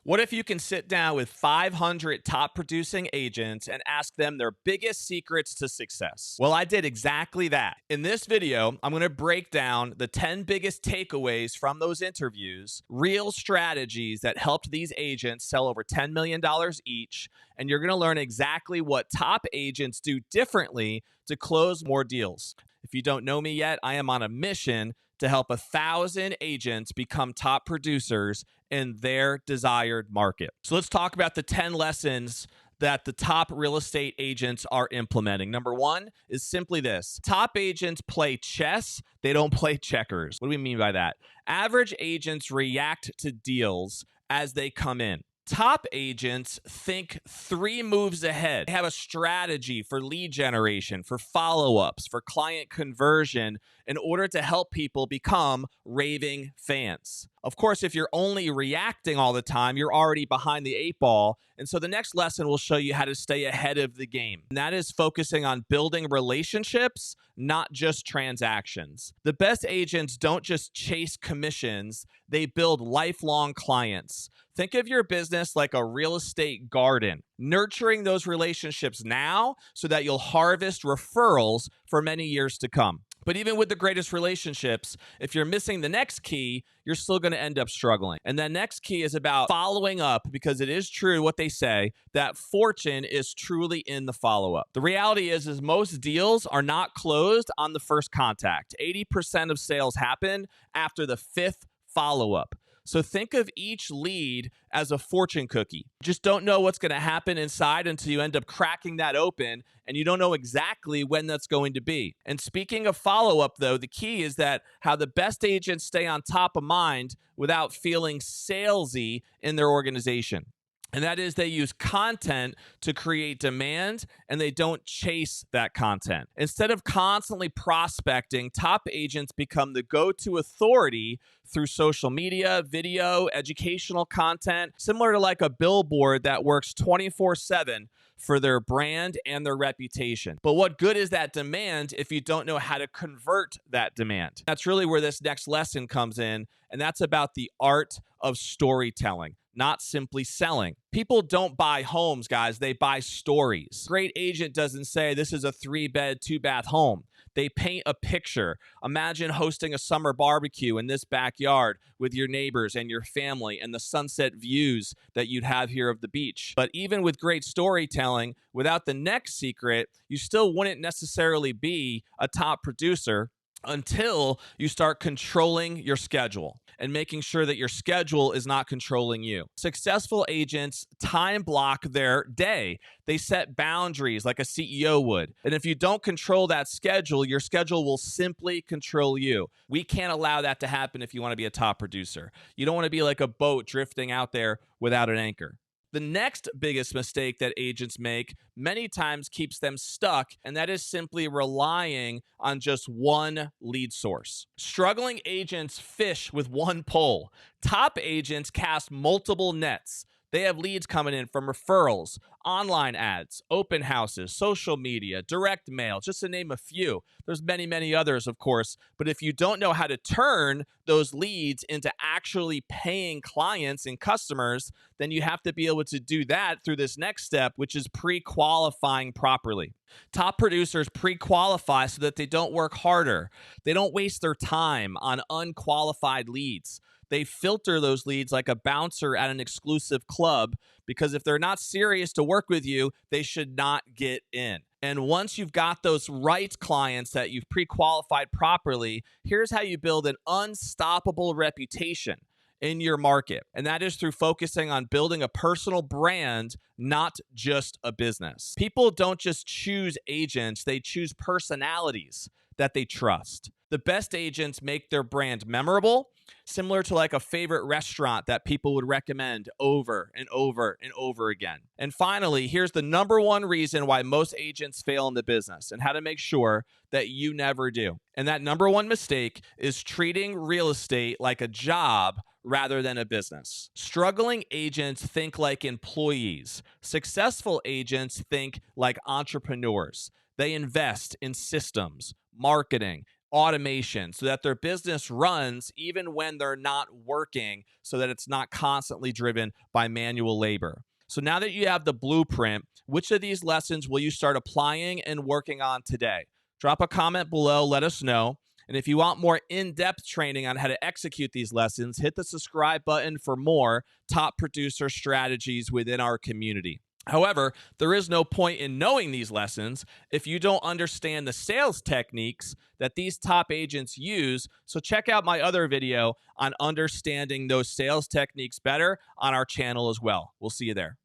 What if you can sit down with 500 top producing agents and ask them their biggest secrets to success? Well, I did exactly that. In this video, I'm going to break down the 10 biggest takeaways from those interviews, real strategies that helped these agents sell over $10 million each, and you're going to learn exactly what top agents do differently to close more deals. If you don't know me yet, I am on a mission to help 1,000 agents become top producers in their desired market. So let's talk about the 10 lessons that the top real estate agents are implementing. Number one is simply this: top agents play chess, they don't play checkers. What do we mean by that? Average agents react to deals as they come in. Top agents think 3 moves ahead. They have a strategy for lead generation, for follow-ups, for client conversion in order to help people become raving fans. Of course, if you're only reacting all the time, you're already behind the 8 ball. And so the next lesson will show you how to stay ahead of the game. And that is focusing on building relationships, not just transactions. The best agents don't just chase commissions, they build lifelong clients. Think of your business like a real estate garden, nurturing those relationships now so that you'll harvest referrals for many years to come. But even with the greatest relationships, if you're missing the next key, you're still going to end up struggling. And that next key is about following up, because it is true what they say, that fortune is truly in the follow-up. The reality is most deals are not closed on the first contact. 80% of sales happen after the 5th follow-up. So think of each lead as a fortune cookie. Just don't know what's going to happen inside until you end up cracking that open, and you don't know exactly when that's going to be. And speaking of follow-up, though, the key is that how the best agents stay on top of mind without feeling salesy in their organization. And that is they use content to create demand, and they don't chase that content. Instead of constantly prospecting, top agents become the go-to authority through social media, video, educational content, similar to like a billboard that works 24/7 for their brand and their reputation. But what good is that demand if you don't know how to convert that demand? That's really where this next lesson comes in, and that's about the art of storytelling, not simply selling. People don't buy homes, guys. They buy stories. Great agent doesn't say this is a 3-bed, 2-bath home. They paint a picture. Imagine hosting a summer barbecue in this backyard with your neighbors and your family and the sunset views that you'd have here of the beach. But even with great storytelling, without the next secret, you still wouldn't necessarily be a top producer until you start controlling your schedule and making sure that your schedule is not controlling you. Successful agents time block their day. They set boundaries like a CEO would. And if you don't control that schedule, your schedule will simply control you. We can't allow that to happen if you want to be a top producer. You don't want to be like a boat drifting out there without an anchor. The next biggest mistake that agents make many times keeps them stuck, and that is simply relying on just one lead source. Struggling agents fish with one pole. Top agents cast multiple nets. They have leads coming in from referrals, online ads, open houses, social media, direct mail, just to name a few. There's many, many others, of course. But if you don't know how to turn those leads into actually paying clients and customers, then you have to be able to do that through this next step, which is pre-qualifying properly. Top producers pre-qualify so that they don't work harder. They don't waste their time on unqualified leads. They filter those leads like a bouncer at an exclusive club, because if they're not serious to work with you, they should not get in. And once you've got those right clients that you've pre-qualified properly, here's how you build an unstoppable reputation in your market. And that is through focusing on building a personal brand, not just a business. People don't just choose agents, they choose personalities that they trust. The best agents make their brand memorable, similar to like a favorite restaurant that people would recommend over and over and over again. And finally, here's the number one reason why most agents fail in the business and how to make sure that you never do. And that number one mistake is treating real estate like a job rather than a business. Struggling agents think like employees. Successful agents think like entrepreneurs. They invest in systems, marketing, automation so that their business runs even when they're not working, so that it's not constantly driven by manual labor. So now that you have the blueprint, which of these lessons will you start applying and working on today? Drop a comment below, let us know. And if you want more in-depth training on how to execute these lessons, hit the subscribe button for more top producer strategies within our community. However, there is no point in knowing these lessons if you don't understand the sales techniques that these top agents use. So check out my other video on understanding those sales techniques better on our channel as well. We'll see you there.